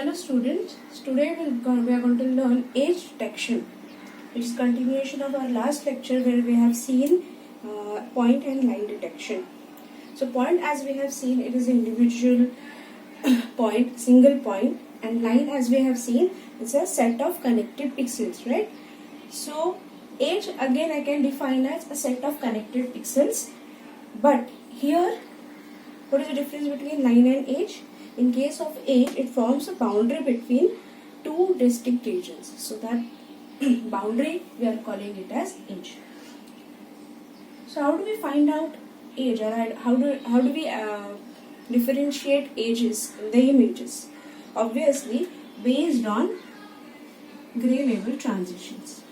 Hello students, today we are going to learn age detection, which is continuation of our last lecture where we have seen point and line detection. So point, as we have seen, it is an individual point, single point, and line, as we have seen, it's a set of connected pixels, right? So age, again I can define as a set of connected pixels, but here what is the difference between line and age? In case of age, it forms a boundary between two distinct regions. So that boundary, we are calling it as age. So how do we find out age, or how do we differentiate ages in the images? Obviously, based on gray label transitions.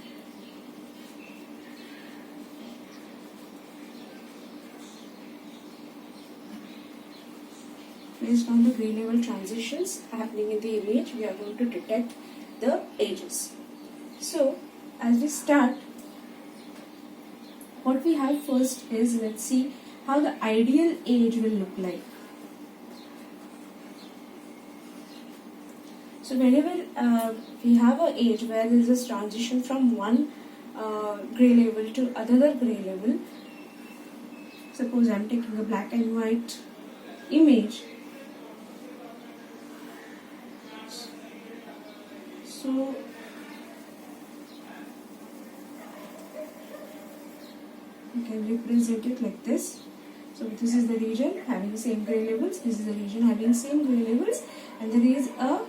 Based on the gray level transitions happening in the image, we are going to detect the ages. So, as we start, what we have first is, let's see how the ideal age will look like. So, whenever we have an age where there is a transition from one gray level to another gray level, suppose I am taking a black and white image. So you can represent it like this. So this is the region having same gray levels, this is the region having same gray levels, and there is a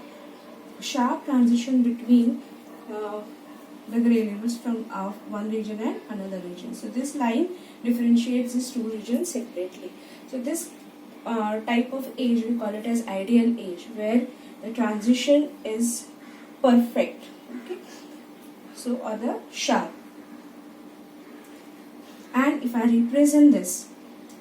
sharp transition between the gray levels from one region and another region. So this line differentiates these two regions separately. So this type of age, we call it as ideal age, where the transition is perfect, okay? So, or the sharp. And if I represent this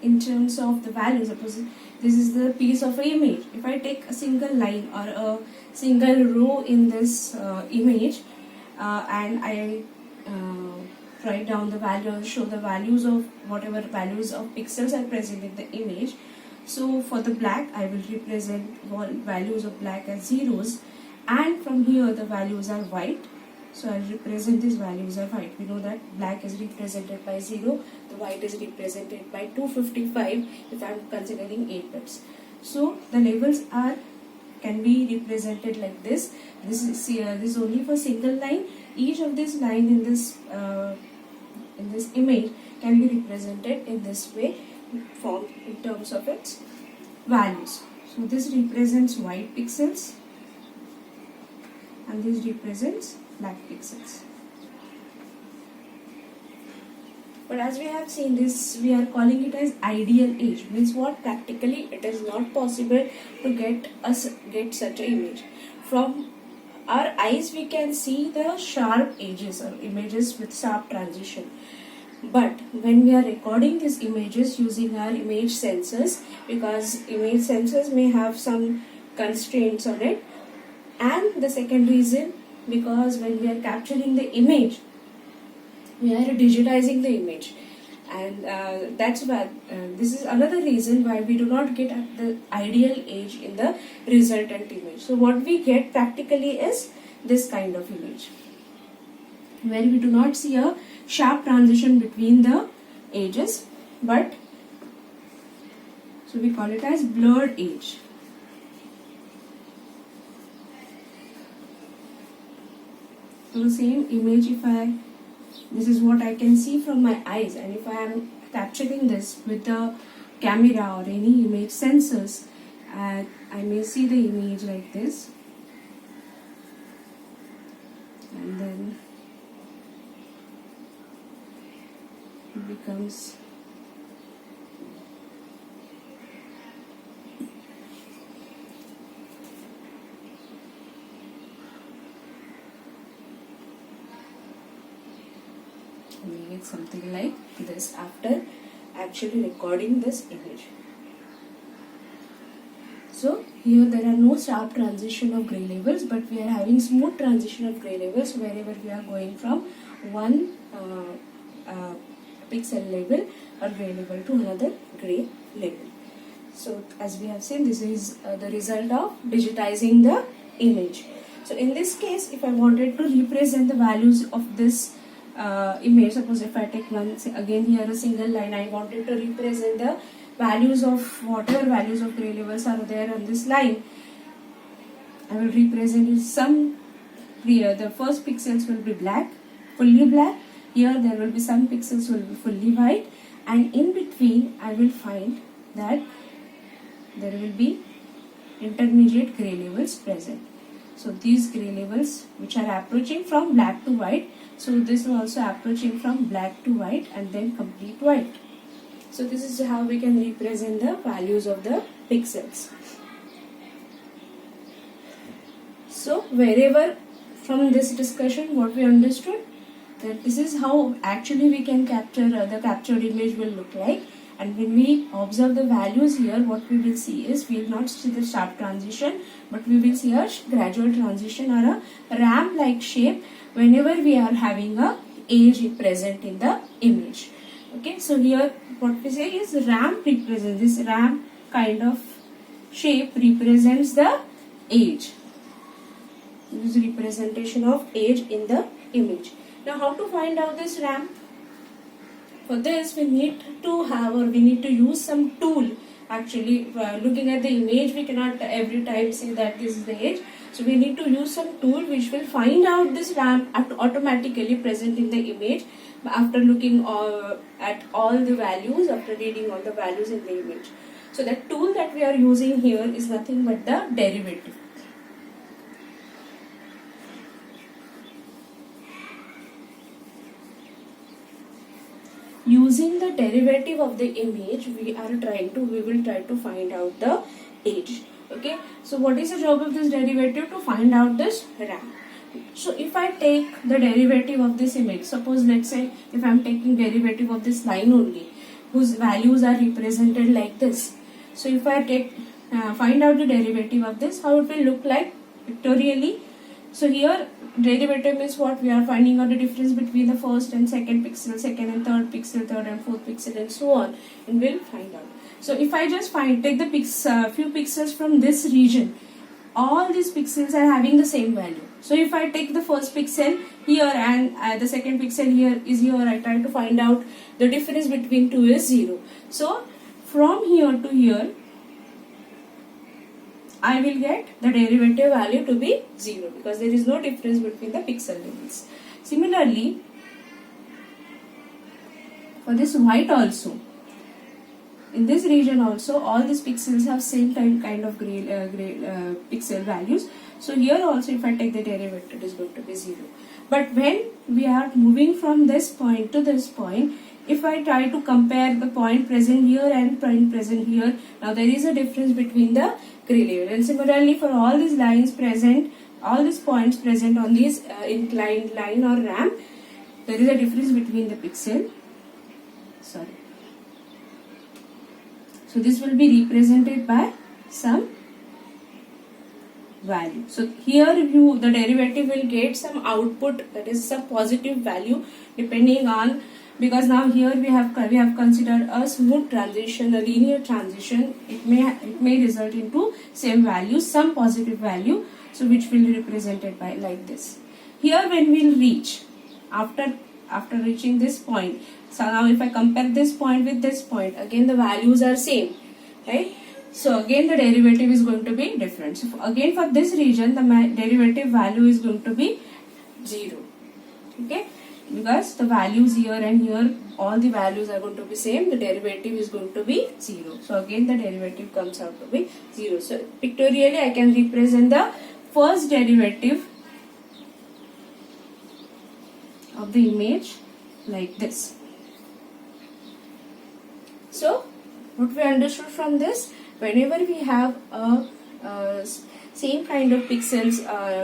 in terms of the value, suppose this is the piece of an image. If I take a single line or a single row in this image and I write down the value, show the values of whatever values of pixels are present in the image. So for the black, I will represent values of black as zeros, and from here the values are white. So I will represent these values are white. We know that black is represented by 0, the white is represented by 255 if I am considering 8 bits. So the labels can be represented like this. This is only for single line. Each of this line in this image can be represented in this way, formed in terms of its values. So this represents white pixels and this represents black pixels. But as we have seen this, we are calling it as ideal age. Means what? Practically it is not possible to get such an image. From our eyes we can see the sharp edges or images with sharp transition. But when we are recording these images using our image sensors, because image sensors may have some constraints on it, and the second reason, because when we are capturing the image, we are digitizing the image, and that's why this is another reason why we do not get at the ideal age in the resultant image. So what we get practically is this kind of image, where we do not see a sharp transition between the ages, but so we call it as blurred age. So the same image, this is what I can see from my eyes, and if I am capturing this with the camera or any image sensors, I may see the image like this, and then it becomes something like this after actually recording this image. So here there are no sharp transition of gray levels, but we are having smooth transition of gray levels wherever we are going from one pixel level or gray level to another gray level. So as we have seen, this is the result of digitizing the image. So in this case, if I wanted to represent the values of this image, suppose if I take one, again here a single line, I wanted to represent the values of whatever values of gray levels are there on this line. I will represent it some here. The first pixels will be black, fully black. Here there will be some pixels will be fully white, and in between I will find that there will be intermediate gray levels present. So these gray levels which are approaching from black to white, so this is also approaching from black to white and then complete white. So this is how we can represent the values of the pixels. So wherever from this discussion what we understood, that this is how actually we can capture the captured image will look like. And when we observe the values here, what we will see is, we will not see the sharp transition, but we will see a gradual transition or a ramp like shape whenever we are having a age present in the image. Okay, so here what we say is ramp represents, this ramp kind of shape represents the age. This is representation of age in the image. Now how to find out this ramp? For this we need to have, or we need to use some tool. Actually looking at the image, we cannot every time say that this is the age. So we need to use some tool which will find out this ramp automatically present in the image after looking at all the values, after reading all the values in the image. So that tool that we are using here is nothing but the derivative. Using the derivative of the image, we will try to find out the age. Okay, so what is the job of this derivative? To find out this ramp. So if I take the derivative of this image, suppose let's say if I am taking derivative of this line only, whose values are represented like this. So if I take find out the derivative of this, how it will look like pictorially. So here derivative means what? We are finding out the difference between the first and second pixel, second and third pixel, third and fourth pixel, and so on, and we'll find out. So if I just take the few pixels from this region, all these pixels are having the same value. So if I take the first pixel here and the second pixel here is here, I try to find out the difference between two is 0. So from here to here, I will get the derivative value to be 0 because there is no difference between the pixel levels. Similarly, for this white also, in this region also, all these pixels have same kind of gray pixel values. So here also, if I take the derivative, it is going to be 0. But when we are moving from this point to this point, if I try to compare the point present here and point present here, now there is a difference between the gray level. And similarly, for all these lines present, all these points present on this inclined line or ramp, there is a difference between the pixel. Sorry. So this will be represented by some value. So here the derivative will get some output, that is some positive value, depending on, because now here we have considered a smooth transition, a linear transition. It may result into same value, some positive value, so which will be represented by like this. Here when we will reach after reaching this point, so now if I compare this point with this point, again the values are same, right? So again the derivative is going to be different. So again for this region, the derivative value is going to be 0. Okay, because the values here and here, all the values are going to be same, the derivative is going to be 0. So again the derivative comes out to be 0. So pictorially I can represent the first derivative of the image like this. So what we understood from this, whenever we have a same kind of pixels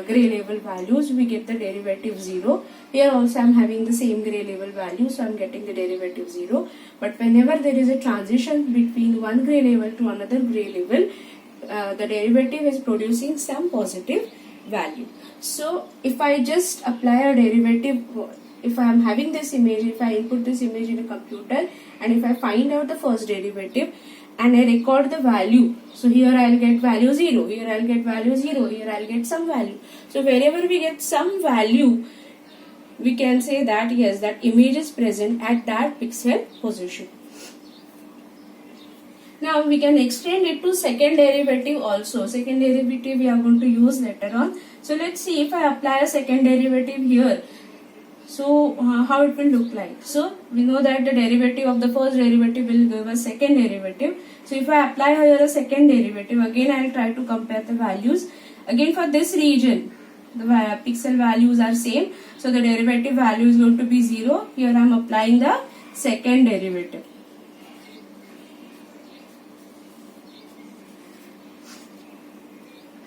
gray level values, we get the derivative 0. Here also I am having the same gray level value, so I am getting the derivative 0. But whenever there is a transition between one gray level to another gray level, the derivative is producing some positive value. So if I just apply a derivative, if I am having this image, if I input this image in a computer and if I find out the first derivative, and I record the value. So here I'll get value 0, here I'll get value 0, here I'll get some value. So wherever we get some value, we can say that yes, that image is present at that pixel position. Now we can extend it to second derivative also. Second derivative we are going to use later on. So let's see if I apply a second derivative here. So how it will look like. So we know that the derivative of the first derivative will give a second derivative. So if I apply here a second derivative, again I will try to compare the values. Again for this region, the pixel values are same. So the derivative value is going to be 0. Here I am applying the second derivative.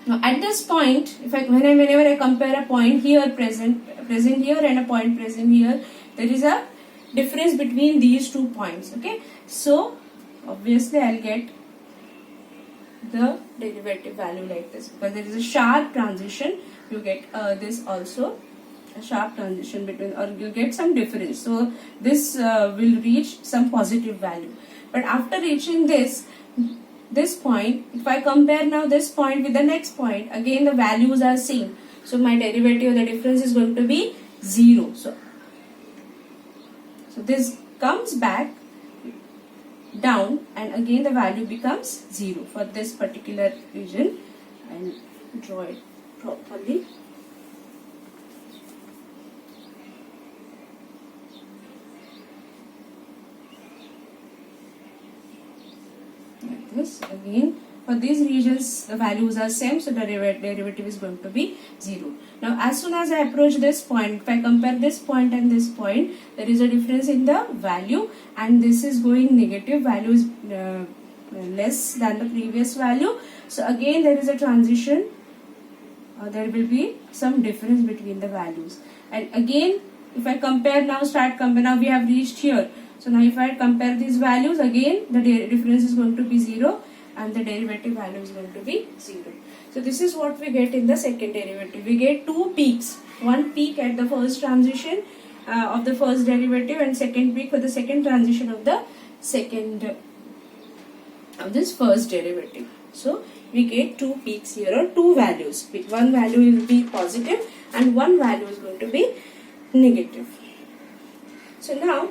Now at this point, whenever I compare a point here present here and a point present here, there is a difference between these 2 points. Okay, so obviously I'll get the derivative value like this, because there is a sharp transition. You get this also a sharp transition between, or you get some difference. So this will reach some positive value. But after reaching this point, if I compare now this point with the next point, again the values are same. So my derivative, the difference is going to be 0. So this comes back down and again the value becomes 0 for this particular region. I'll draw it properly. Like this. Again for these regions the values are same, so the derivative is going to be 0. Now as soon as I approach this point, if I compare this point and this point, there is a difference in the value and this is going negative, value is less than the previous value. So again there is a transition, there will be some difference between the values. And again if I compare now, now we have reached here. So now if I compare these values, again the difference is going to be 0 and the derivative value is going to be 0. So this is what we get in the second derivative. We get 2 peaks. One peak at the first transition of the first derivative and second peak for the second transition of the this first derivative. So we get 2 peaks here, or 2 values. One value will be positive and one value is going to be negative. So now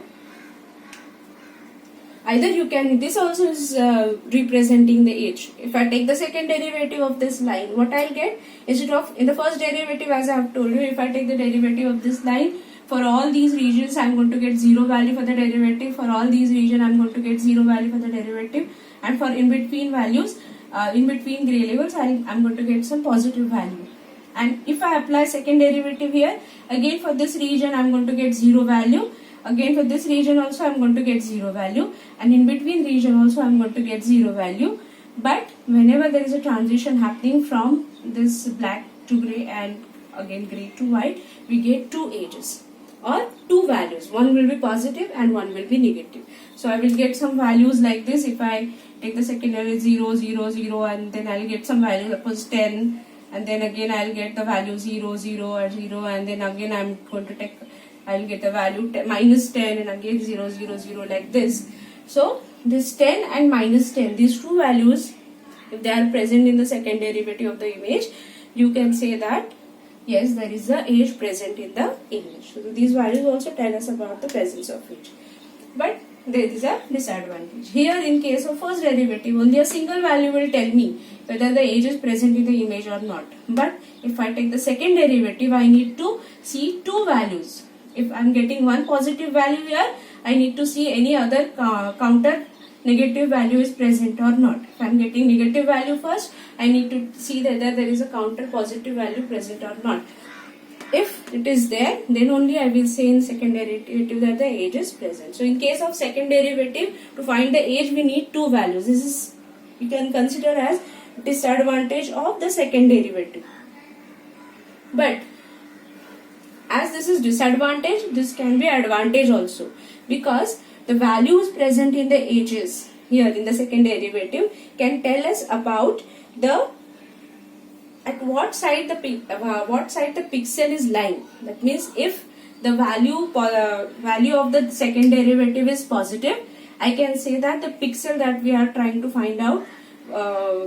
either you can, this also is representing the age. If I take the second derivative of this line, what I'll get, instead of in the first derivative, as I have told you, if I take the derivative of this line, for all these regions I am going to get 0 value for the derivative, for all these regions I am going to get 0 value for the derivative, and for in between values, in between gray levels I am going to get some positive value. And if I apply second derivative here, again for this region I am going to get 0 value. Again for this region also I am going to get 0 value, and in between region also I am going to get 0 value. But whenever there is a transition happening from this black to grey and again grey to white, we get 2 edges or 2 values. One will be positive and one will be negative. So I will get some values like this. If I take the second area 0, 0, 0, and then I will get some value, suppose 10, and then again I will get the value 0, 0 or 0, and then again I am going to take, I will get the value minus 10 and again 0, 0, 0 like this. So this 10 and minus 10, these 2 values, if they are present in the second derivative of the image, you can say that yes, there is the age present in the image. So these values also tell us about the presence of age. But there is a disadvantage. Here in case of first derivative, only a single value will tell me whether the age is present in the image or not. But if I take the second derivative, I need to see 2 values. If I am getting one positive value here, I need to see any other counter negative value is present or not. If I am getting negative value first, I need to see whether there is a counter positive value present or not. If it is there, then only I will say in second derivative that the age is present. So in case of second derivative, to find the age we need 2 values. This is, you can consider as disadvantage of the second derivative. But as this is disadvantage, this can be advantage also, because the values present in the ages here in the second derivative can tell us about the at what side the pixel is lying. That means if the value of the second derivative is positive I can say that the pixel that we are trying to find out,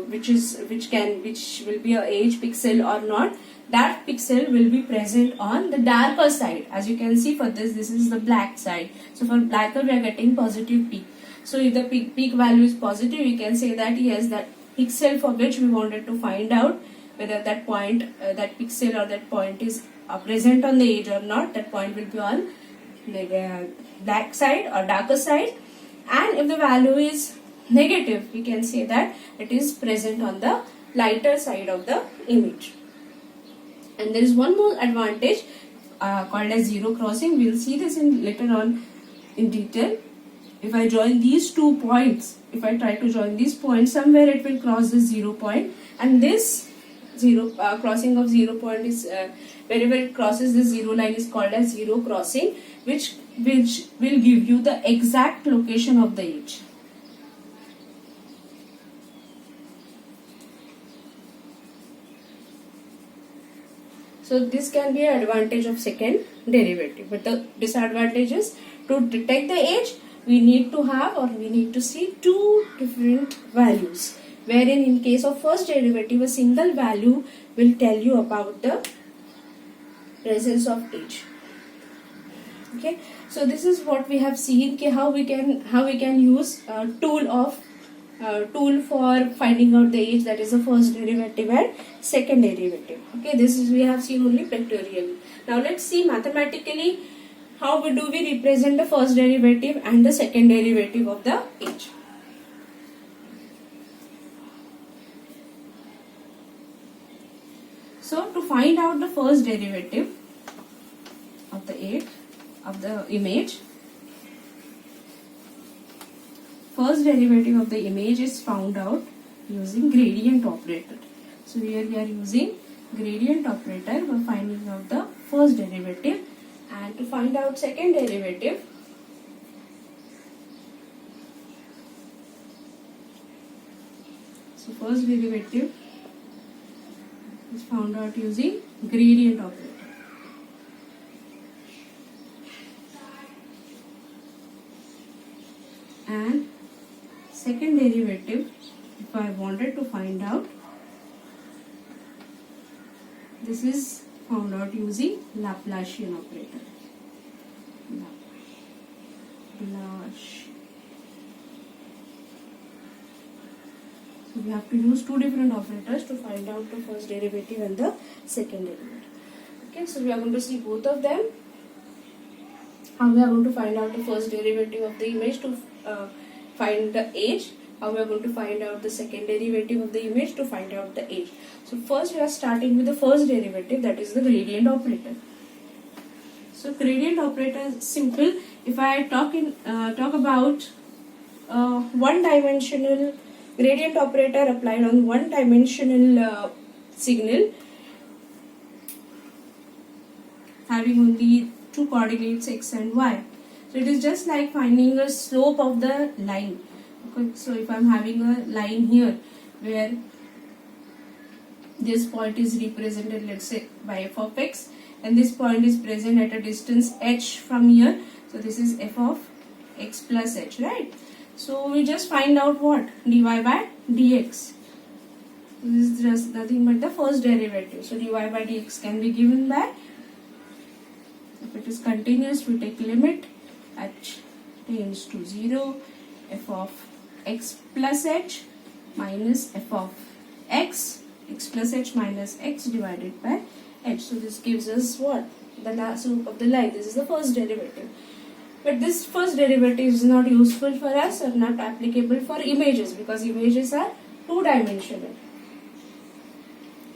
which will be a edge pixel or not, that pixel will be present on the darker side. As you can see, for this is the black side. So for blacker we are getting positive peak. So if the peak value is positive, we can say that yes, that pixel for which we wanted to find out whether that point, that pixel or that point is present on the edge or not, that point will be on the black side or darker side. And if the value is negative, we can say that it is present on the lighter side of the image. And there is one more advantage called as zero crossing. We will see this later on in detail. If I join these 2 points, if I try to join these points, somewhere it will cross this 0 point, and this crossing of 0 point is wherever it crosses this 0 line is called as zero crossing, which will give you the exact location of the edge. So this can be an advantage of second derivative, but the disadvantage is to detect the edge we need to see 2 different values, wherein in case of first derivative a single value will tell you about the presence of edge. Okay, so this is what we have seen, how we can use tool for finding out the edge, that is the first derivative and second derivative. Okay, this is we have seen only pictorially. Now let's see mathematically how we represent the first derivative and the second derivative of the edge. So to find out the first derivative of the edge of the image, first derivative of the image is found out using gradient operator. So here we are using gradient operator for finding out the first derivative, and to find out second derivative, so first derivative is found out using gradient operator. And second derivative, if I wanted to find out, this is found out using Laplacian operator. Laplacian. So we have to use 2 different operators to find out the first derivative and the second derivative. Okay, so we are going to see both of them. How we are going to find out the first derivative of the image to find the edge. How we are going to find out the second derivative of the image to find out the edge. So first we are starting with the first derivative, that is the gradient operator. So gradient operator is simple. If I talk about one-dimensional gradient operator applied on one-dimensional signal having only 2 coordinates x and y. So it is just like finding a slope of the line. Okay, so if I am having a line here where this point is represented, let's say by f of x, and this point is present at a distance h from here, so this is f of x plus h, right? So we just find out what? Dy by dx. This is just nothing but the first derivative. So dy by dx can be given by, if it is continuous, we take limit h tends to 0, f of x plus h minus f of x plus h minus x divided by h. So this gives us what? The last slope of the line. This is the first derivative. But this first derivative is not useful for us or not applicable for images, because images are 2-dimensional.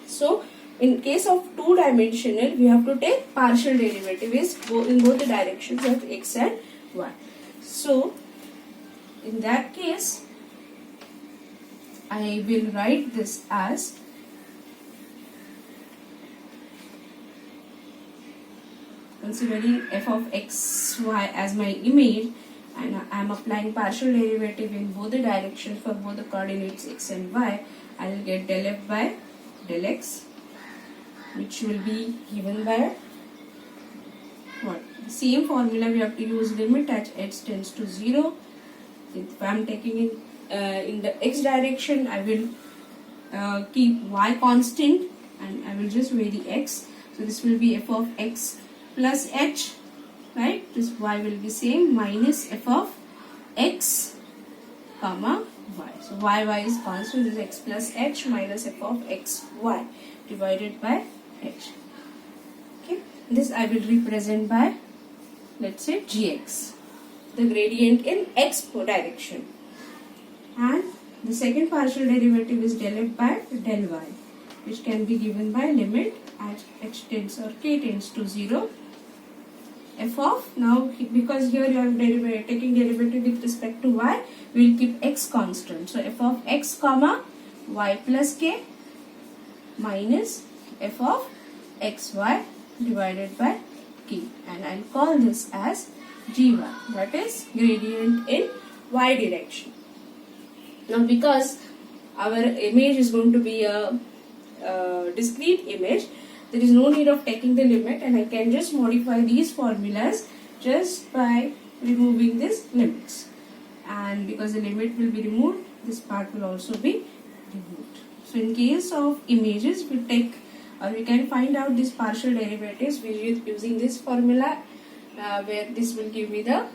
So in case of 2-dimensional, we have to take partial derivative in both the directions of x and y. So in that case, I will write this as considering f of x, y as my image, and I am applying partial derivative in both the directions for both the coordinates x and y, I will get del f by del x, which will be given by what? The same formula we have to use, limit at h tends to 0, If I am taking in the x direction, I will keep y constant and I will just vary x. So this will be f of x plus h, right? This y will be same minus f of x comma y. So y is constant, this is x plus h minus f of x y divided by h. Okay, this I will represent by, let's say, gx, the gradient in x direction, and the second partial derivative is del f by del y, which can be given by limit as h tends or k tends to 0 f of, now because here you are taking derivative with respect to y, we will keep x constant. So f of x comma y plus k minus f of xy divided by k, and I will call this as gy, that is gradient in y direction. Now because our image is going to be a discrete image, there is no need of taking the limit, and I can just modify these formulas just by removing these limits, and because the limit will be removed, this part will also be removed. So in case of images, we take or we can find out these partial derivatives using this formula, where this will give me the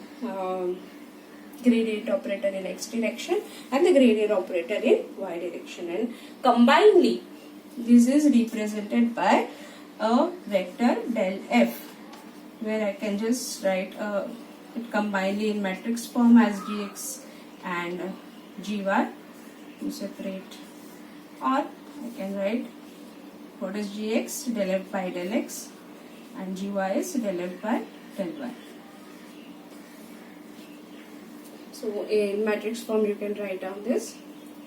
gradient operator in x direction and the gradient operator in y direction, and combinedly this is represented by a vector del f, where I can just write it combinedly in matrix form as gx and gy to separate, or I can write what is gx, del f by del x, and gy is del f by del y. So in matrix form you can write down this.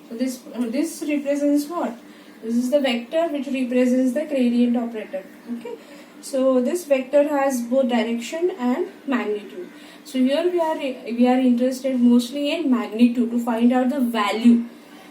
So this represents what? This is the vector which represents the gradient operator. Okay. So this vector has both direction and magnitude. So here we are interested mostly in magnitude to find out the value.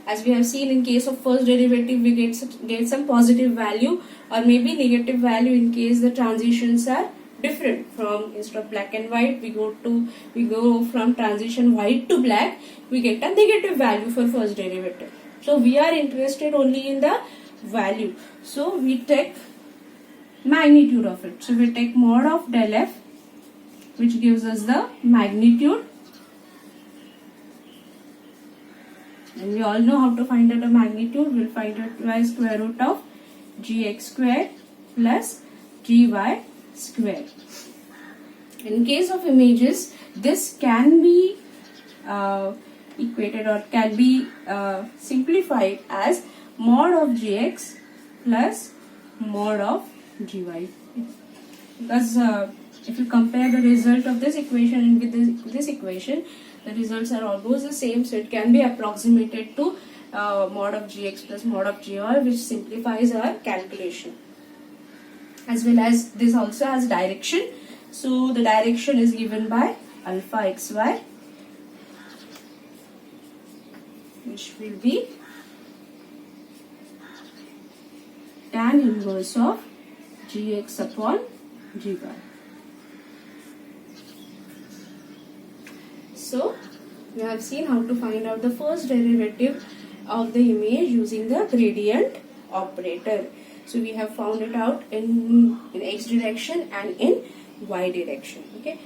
As we have seen in case of first derivative, we get some positive value or maybe negative value in case the transitions are different. From instead of black and white, we go from transition white to black, we get a negative value for first derivative. So we are interested only in the value. So we take magnitude of it. So we take mod of del f, which gives us the magnitude. And we all know how to find out the magnitude. We'll find it by square root of gx square plus gy square. In case of images, this can be equated or can be simplified as mod of gx plus mod of gy, because if you compare the result of this equation with this equation, the results are almost the same, so it can be approximated to mod of gx plus mod of gy, which simplifies our calculation. As well as this also has direction, so the direction is given by alpha xy, which will be tan inverse of gx upon gy. So we have seen how to find out the first derivative of the image using the gradient operator. So we have found it out in x direction and in y direction. Okay.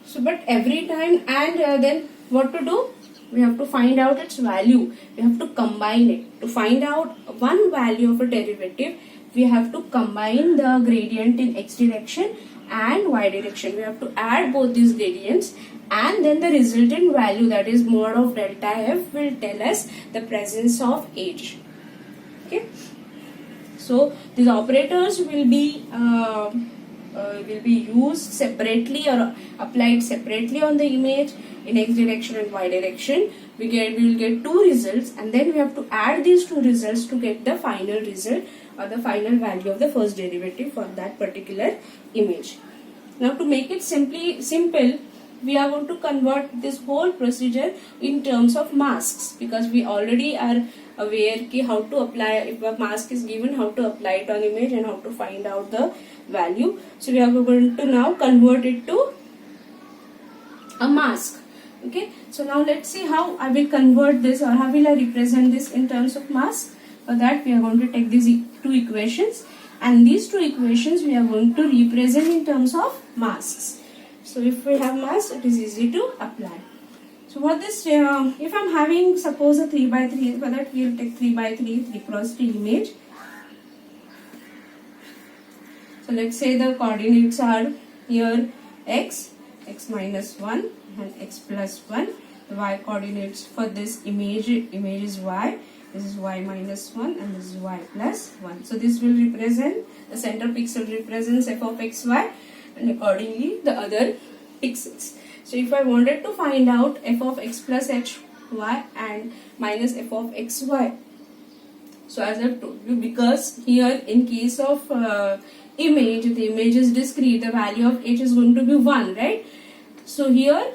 So but every time, and then what to do? We have to find out its value. We have to combine it. To find out one value of a derivative, we have to combine the gradient in x direction and y direction. We have to add both these gradients, and then the resultant value, that is mod of delta f, will tell us the presence of h. Okay. So these operators will be used separately or applied separately on the image in x direction and y direction. We will get two results, and then we have to add these two results to get the final result or the final value of the first derivative for that particular image. Now to make it simple, we are going to convert this whole procedure in terms of masks, because we already are aware how to apply, if a mask is given, how to apply it on image and how to find out the value. So we are going to now convert it to a mask. Okay, so now let's see how I will convert this, or how will I represent this in terms of mass. For that we are going to take these two equations, and these two equations we are going to represent in terms of masks. So if we have mass, it is easy to apply. So what this, if I'm having suppose a 3 by 3, for that we will take 3 by 3, 3 cross 3 image. So let's say the coordinates are here x, x minus 1 and x plus 1. The y coordinates for this image is y. This is y minus 1 and this is y plus 1. So this will represent, the center pixel represents f of xy, and accordingly the other pixels. So if I wanted to find out f of x plus hy and minus f of xy, so as I've told you, because here in case of image, the image is discrete, the value of h is going to be 1, right? So here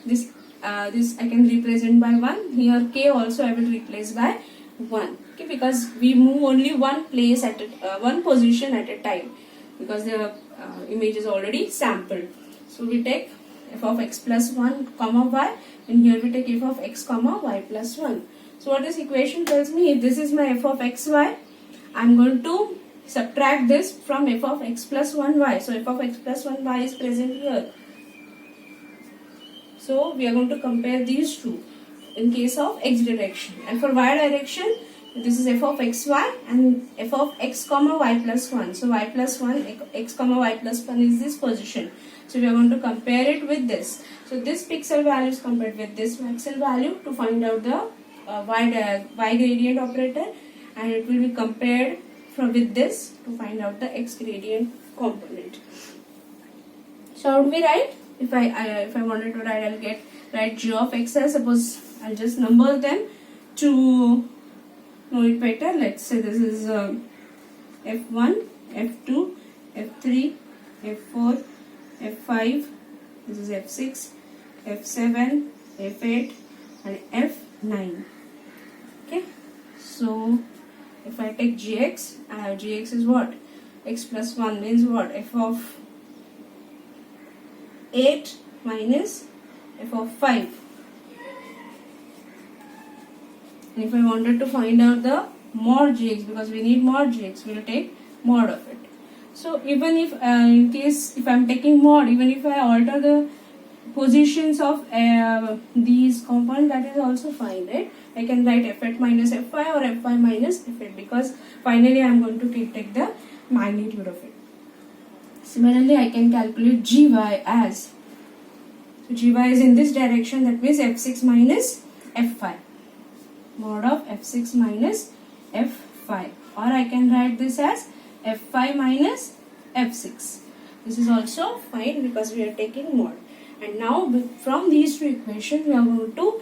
this I can represent by 1. Here k also I will replace by 1. Okay, because we move only one place at one position at a time, because the image is already sampled. So we take f of x plus 1 comma y, and here we take f of x comma y plus 1. So what this equation tells me, if this is my f of xy, I am going to subtract this from f of x plus 1y. So f of x plus 1y is present here. So we are going to compare these two in case of x direction, and for y direction this is f of xy and f of x comma y plus 1. So y plus 1, x comma y plus 1 is this position. So we are going to compare it with this. So this pixel value is compared with this pixel value to find out the y gradient operator, and it will be compared with this to find out the x gradient component. So how do we write? If I wanted to write, I'll write g of x as, suppose I'll just number them to know it better. Let's say this is f1, f2, f3, f4, f5, this is f6, f7, f8 and f9. Okay, so if I take gx, I have gx is what? X plus 1 means what? F of 8 minus f of 5. And if I wanted to find out the mod gx, because we need mod gx, we will take mod of it. So even if in case if I am taking mod, even if I alter the positions of these components, that is also fine, right? I can write f8 minus f5 or f5 minus f8, because finally I am going to take the magnitude of it. Similarly, I can calculate gy as, so gy is in this direction, that means f6 minus f5, mod of f6 minus f5, or I can write this as f5 minus f6. This is also fine because we are taking mod. And now from these two equations we are going to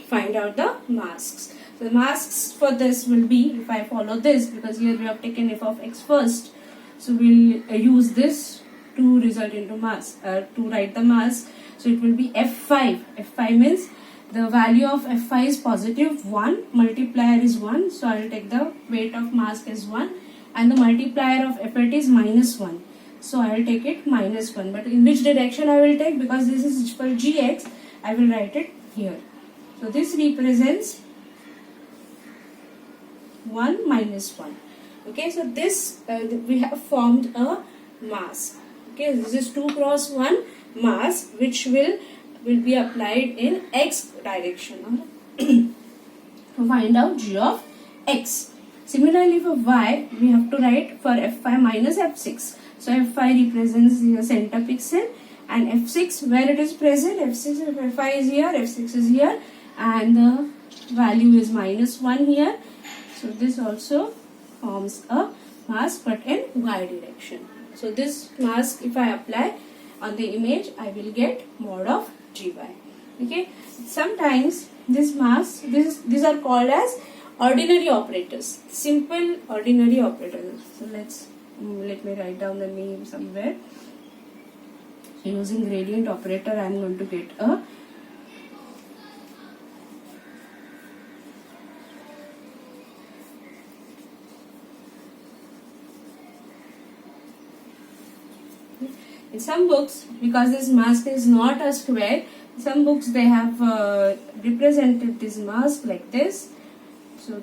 find out the masks. So the masks for this will be, if I follow this, because here we have taken f of x first, so we'll use this to result into mass, to write the mask. So it will be f5. f5 means the value of f5 is positive 1, multiplier is 1, so I will take the weight of mask as 1, and the multiplier of f8 is minus 1. So I will take it minus 1. But in which direction I will take? Because this is for gx, I will write it here. So this represents 1 minus 1. Okay, so this we have formed a mask. Okay, this is 2 cross 1 mask, which will be applied in x direction to find out g of x. Similarly for y, we have to write for f5 minus f6. So f5 represents the center pixel, and f6 where it is present, f6, f5 is here, f6 is here, and the value is minus 1 here. So this also forms a mask, but in y direction. So this mask, if I apply on the image, I will get mod of gy. Okay, sometimes this mask, these are called as ordinary operators, simple ordinary operators. So let me write down the name somewhere. So using gradient operator, I am going to get a In some books, because this mask is not a square, some books they have represented this mask like this. So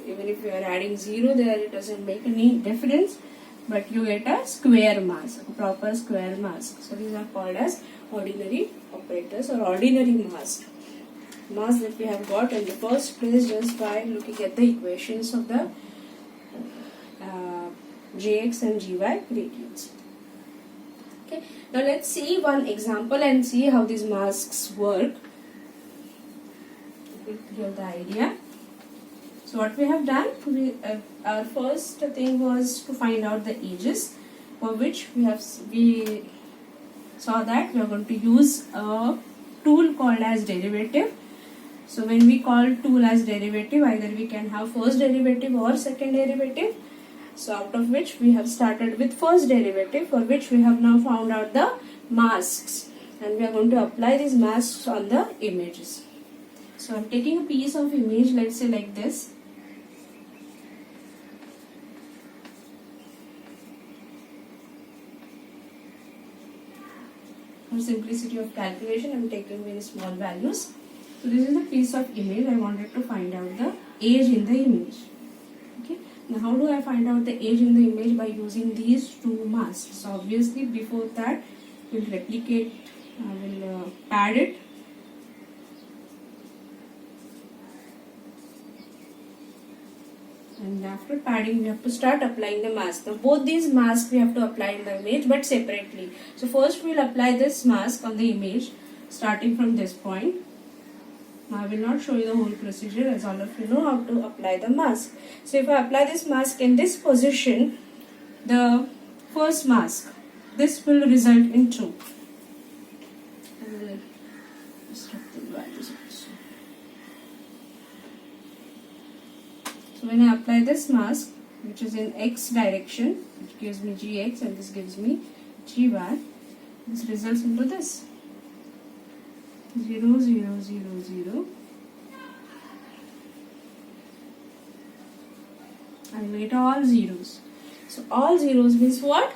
even if you are adding 0 there, it doesn't make any difference, but you get a square mask, a proper square mask. So these are called as ordinary operators or ordinary mask. Mask that we have got in the first place just by looking at the equations of the Jx and Gy gradients. Okay, now let's see one example and see how these masks work. We'll clear the idea. So what we have done, our first thing was to find out the ages, for which we saw that we are going to use a tool called as derivative. So when we call tool as derivative, either we can have first derivative or second derivative. So out of which we have started with first derivative, for which we have now found out the masks, and we are going to apply these masks on the images. So I'm taking a piece of image, let's say like this. For simplicity of calculation, I'm taking very small values. So this is a piece of image. I wanted to find out the age in the image. Okay. Now how do I find out the age in the image? By using these two masks. So obviously before that, we'll replicate, we'll pad it. And after padding, we have to start applying the mask. Now both these masks we have to apply in the image, but separately. So first we'll apply this mask on the image, starting from this point. Now I will not show you the whole procedure, as all of you know how to apply the mask. So if I apply this mask in this position, the first mask, this will result in true. I will destruct the values also. So when I apply this mask, which is in x direction, which gives me gx and this gives me gy, this results into this 0 0 0 0. I will get all zeros. So all zeros means what?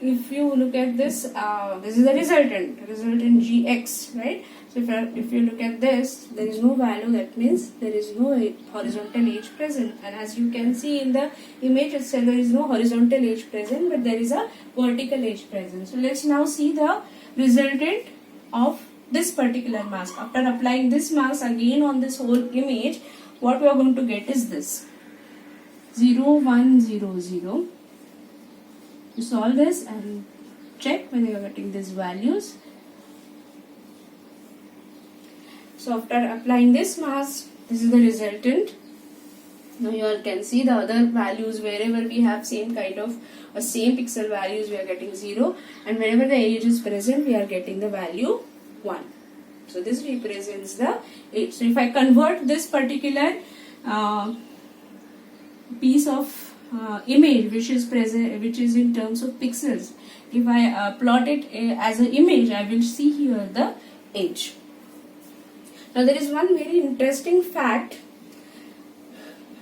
If you look at this, this is the resultant gx, right? So if you look at this, there is no value. That means there is no horizontal edge present. And as you can see in the image itself, there is no horizontal edge present, but there is a vertical edge present. So let's now see the resultant of this particular mask. After applying this mask again on this whole image, what we are going to get is this 0 1 0 0. You solve this and check whether you are getting these values. So after applying this mask, this is the resultant. Now you all can see the other values. Wherever we have same kind of or same pixel values, we are getting 0, and wherever the age is present, we are getting the value 1. So this represents the age. So if I convert this particular piece of image, which is present, which is in terms of pixels, if I plot it as an image, I will see here the age. Now there is one very interesting fact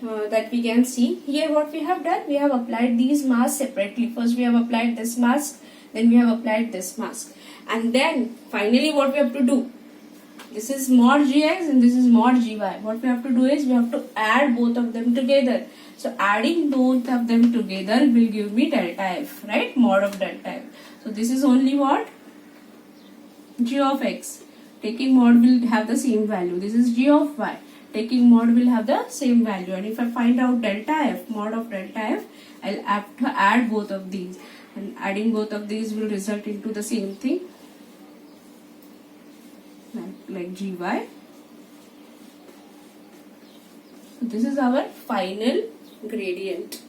that we can see here. What we have done, we have applied these masks separately. First we have applied this mask, then we have applied this mask, and then finally what we have to do, this is mod gx and this is mod gy. What we have to do is we have to add both of them together. So adding both of them together will give me delta f, right? Mod of delta f. So this is only what? G of x. Taking mod will have the same value. This is g of y. Taking mod will have the same value. And if I find out delta f, mod of delta f, I'll have to add both of these. And adding both of these will result into the same thing, like gy. So this is our final gradient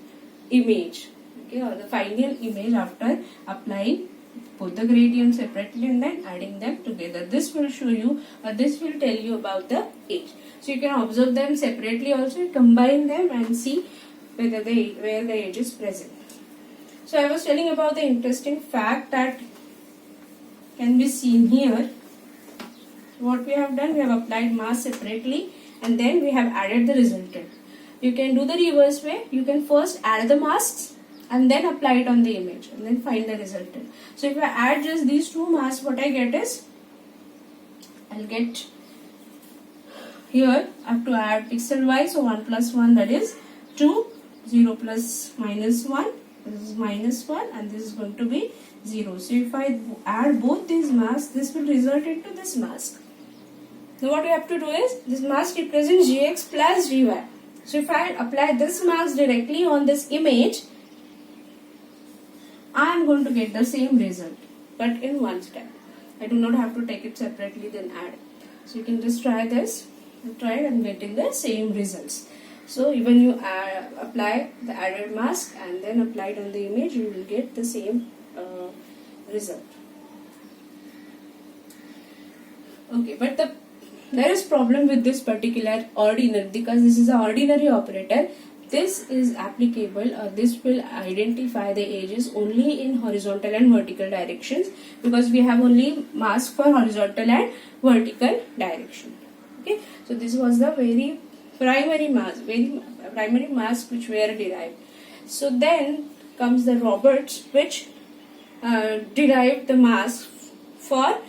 image, okay, or the final image after applying both the gradients separately and then adding them together. This will show you, or this will tell you about the age. So you can observe them separately also, combine them and see where the age is present. So I was telling about the interesting fact that can be seen here. What we have done, we have applied mask separately and then we have added the resultant. You can do the reverse way. You can first add the masks and then apply it on the image and then find the resultant. So if I add just these two masks, what I get is, I'll get here I have to add pixel wise, so 1 plus 1, that is 2, 0 plus minus 1, this is minus 1, and this is going to be 0. So if I add both these masks, this will result into this mask. Now what we have to do is, this mask represents Gx plus Gy. So if I apply this mask directly on this image, I am going to get the same result, but in one step. I do not have to take it separately then add. So you can just try this, try it and getting the same results. So even you apply the added mask and then apply it on the image, you will get the same result. Okay, but there is problem with this particular ordinary, because this is an ordinary operator. This is applicable, this will identify the edges only in horizontal and vertical directions, because we have only mask for horizontal and vertical direction. Okay, so this was the very primary mask which were derived. So then comes the Roberts, which derived the mask for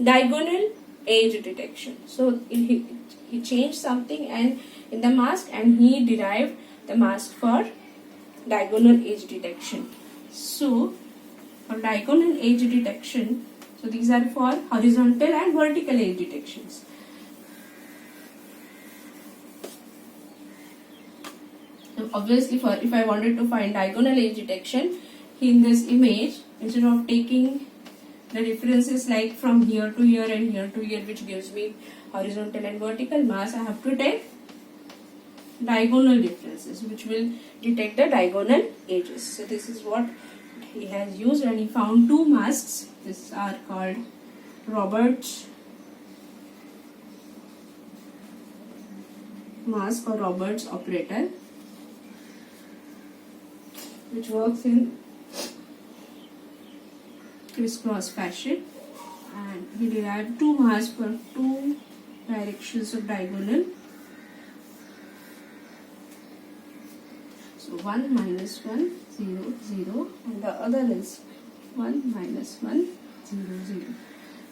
diagonal edge detection. So he changed something and in the mask, and he derived the mask for diagonal edge detection. So for diagonal edge detection, so these are for horizontal and vertical edge detections. So obviously, if I wanted to find diagonal edge detection in this image, instead of taking the differences like from here to here and here to here, which gives me horizontal and vertical mask, I have to take diagonal differences, which will detect the diagonal edges. So this is what he has used, and he found two masks. These are called Roberts mask or Roberts operator, which works in crisscross fashion, and he derived two masks for two directions of diagonal. So 1 minus 1 0 0, and the other is 1 minus 1 0 0.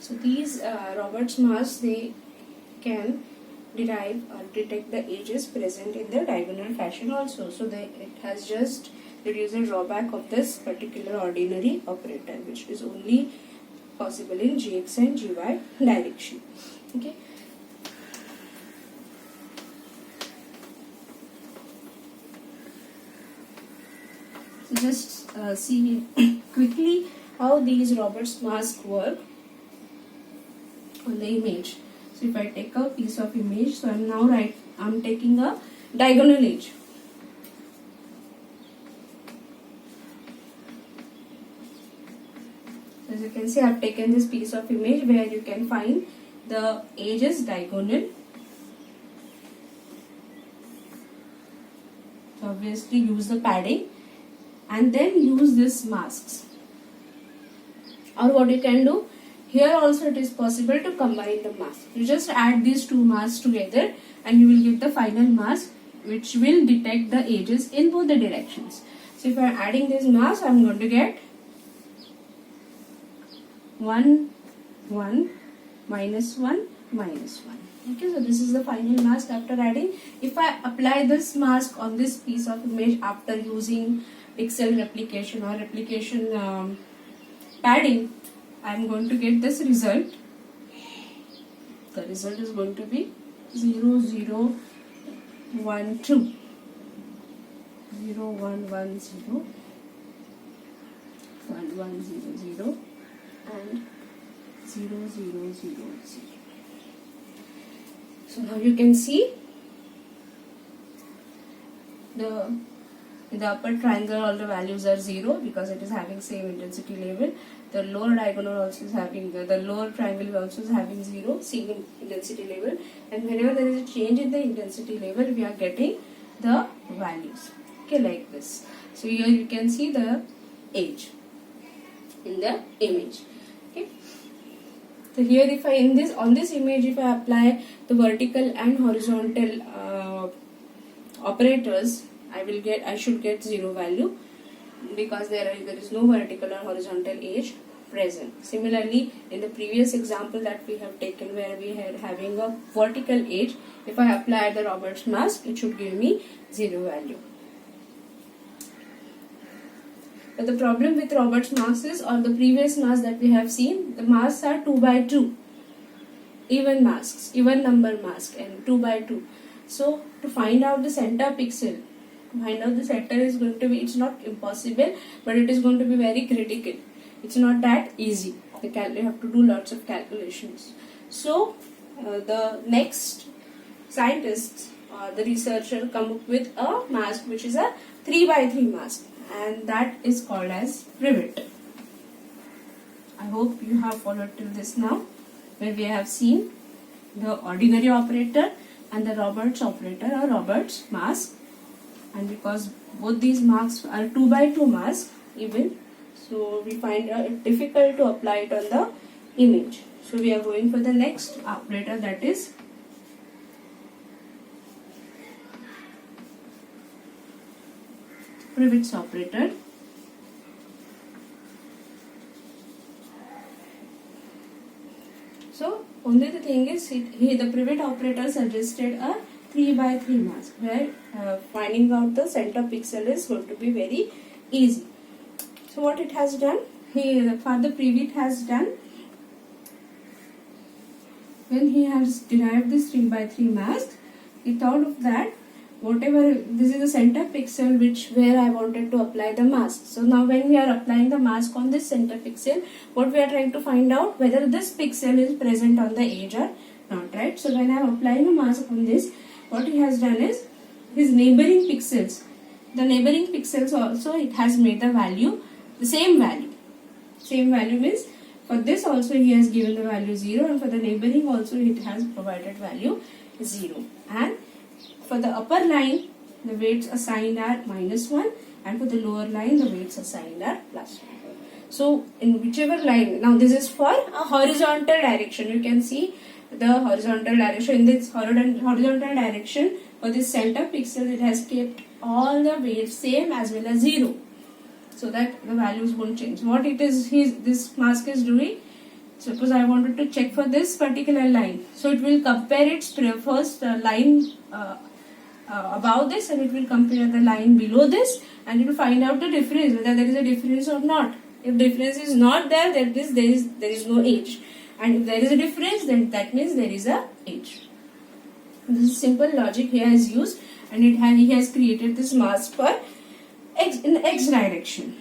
So these Roberts masks, they can derive or detect the edges present in the diagonal fashion also. So it has just reduced the drawback of this particular ordinary operator, which is only possible in Gx and Gy direction. Okay. So just see quickly how these Roberts masks work on the image. So if I take a piece of image, so I'm taking a diagonal edge. As you can see, I have taken this piece of image where you can find the edge is diagonal. So obviously use the padding and then use this masks. Or what you can do, here also it is possible to combine the masks. You just add these two masks together and you will get the final mask, which will detect the edges in both the directions. So if I am adding this mask, I am going to get 1 1 minus 1 minus 1. Okay, so this is the final mask after adding. If I apply this mask on this piece of image after using pixel replication or replication padding, I am going to get this result. The result is going to be 0 0 1 2, 0 1 1 0, 1 1 0 0, and 0 0 0 0. So now you can see in the upper triangle all the values are 0 because it is having same intensity level. The lower diagonal also is having, the lower triangle also is having 0, same intensity level, and whenever there is a change in the intensity level, we are getting the values. Okay, like this. So here you can see the edge in the image. Okay. So here if I on this image, if I apply the vertical and horizontal operators, I should get 0 value, because there is no vertical or horizontal edge present. Similarly, in the previous example that we have taken, where we had having a vertical edge, if I apply the Roberts mask, it should give me 0 value. But the problem with Roberts mask is, or the previous mask that we have seen, the masks are 2 by 2 even masks, even number mask, and 2 by 2. So to find out the center pixel, the center is going to be, it's not impossible, but it is going to be very critical. It's not that easy. You have to do lots of calculations. So the next scientists or the researcher come up with a mask which is a 3 by 3 mask, and that is called as privet. I hope you have followed till this now, where we have seen the ordinary operator and the Roberts operator or Roberts mask. And because both these masks are 2 by 2 masks even, so we find it difficult to apply it on the image. So we are going for the next operator, that is Privet's operator. So only the thing is, the Privet operator suggested a 3 by 3 mask, where finding out the center pixel is going to be very easy. So what it has done, Father Privet has done, when he has derived this 3 by 3 mask, he thought of that whatever, this is the center pixel where I wanted to apply the mask. So now when we are applying the mask on this center pixel, what we are trying to find out, whether this pixel is present on the edge or not, right? So when I am applying a mask on this, what he has done is, his neighboring pixels, the neighboring pixels also, it has made the value, the same value. Same value means, for this also he has given the value 0, and for the neighboring also it has provided value 0. And for the upper line, the weights assigned are -1, and for the lower line, the weights assigned are +1. So in whichever line, now this is for a horizontal direction. You can see the horizontal direction. In this horizontal direction, for this center pixel, it has kept all the weights same as well as 0, so that the values won't change. What it is, this mask is doing, suppose I wanted to check for this particular line, so it will compare its first line above this, and it will compare the line below this, and it will find out the difference, whether there is a difference or not. If difference is not there, that means there is no edge, and if there is a difference, then that means there is a edge. This is simple logic he has used, and he has created this mask for in the x direction,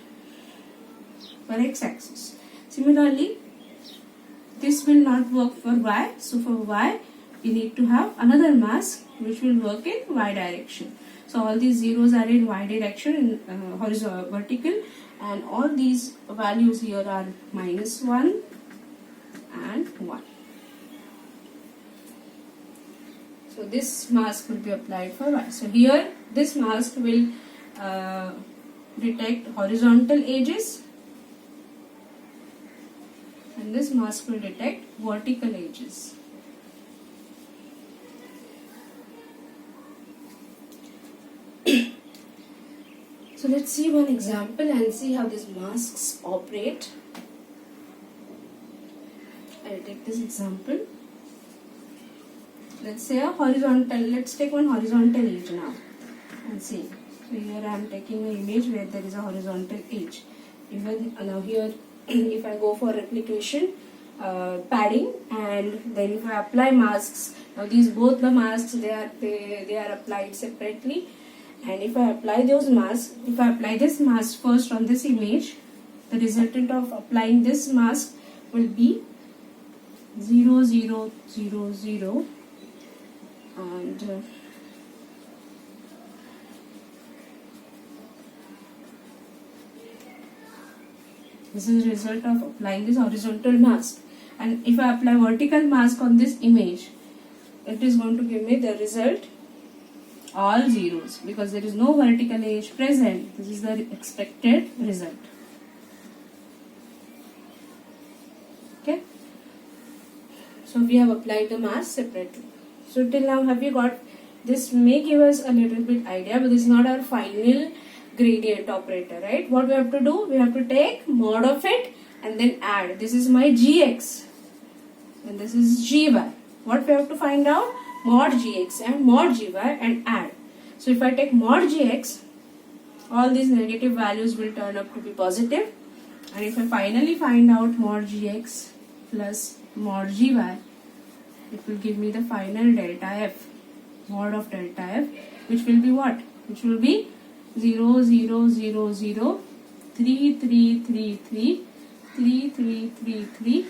for x axis. Similarly, this will not work for y. So for y, we need to have another mask which will work in y direction. So all these zeros are in y direction, in horizontal, vertical, and all these values here are -1 and 1. So this mask will be applied for y. So here this mask will detect horizontal edges, and this mask will detect vertical edges. So let's see one example and see how these masks operate. I'll take this example. Let's say let's take one horizontal edge now and see. So here I am taking an image where there is a horizontal edge. Now here, if I go for replication, padding, and then if I apply masks, now both the masks, they are applied separately. And if I apply those masks, if I apply this mask first on this image, the resultant of applying this mask will be 0, 0, 0, 0, and this is the result of applying this horizontal mask. And if I apply vertical mask on this image, it is going to give me the result all zeros, because there is no vertical edge present. This is the expected result. Okay. So we have applied the mask separately. So till now, have you got this may give us a little bit idea, but this is not our final gradient operator, right? What we have to do, we have to take mod of it and then add. This is my gx and this is gy. What we have to find out? Mod gx and mod gy and add. So if I take mod gx, all these negative values will turn up to be positive, and if I finally find out mod gx plus mod gy, it will give me the final delta f, mod of delta f, which will be what? Which will be 0 0 0 0 3 3 3 3 3 3 3 3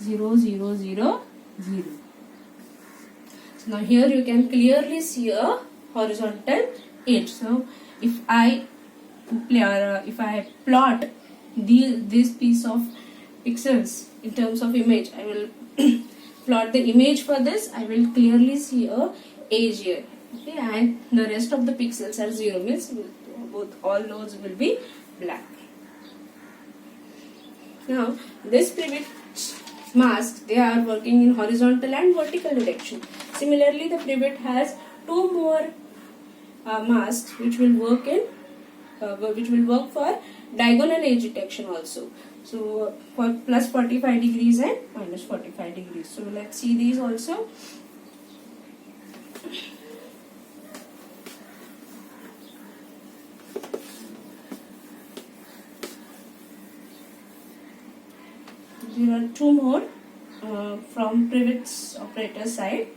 0 0 0 0. So now here you can clearly see a horizontal edge. So if I plot this piece of pixels in terms of image, I will plot the image for this. I will clearly see a edge here. Okay, and the rest of the pixels are 0, means all nodes will be black. Now this privet mask, they are working in horizontal and vertical direction. Similarly, the privet has two more masks which will work for diagonal edge detection also. So for plus 45 degrees and minus 45 degrees. So let's see these also. There are two more from privet's operator side.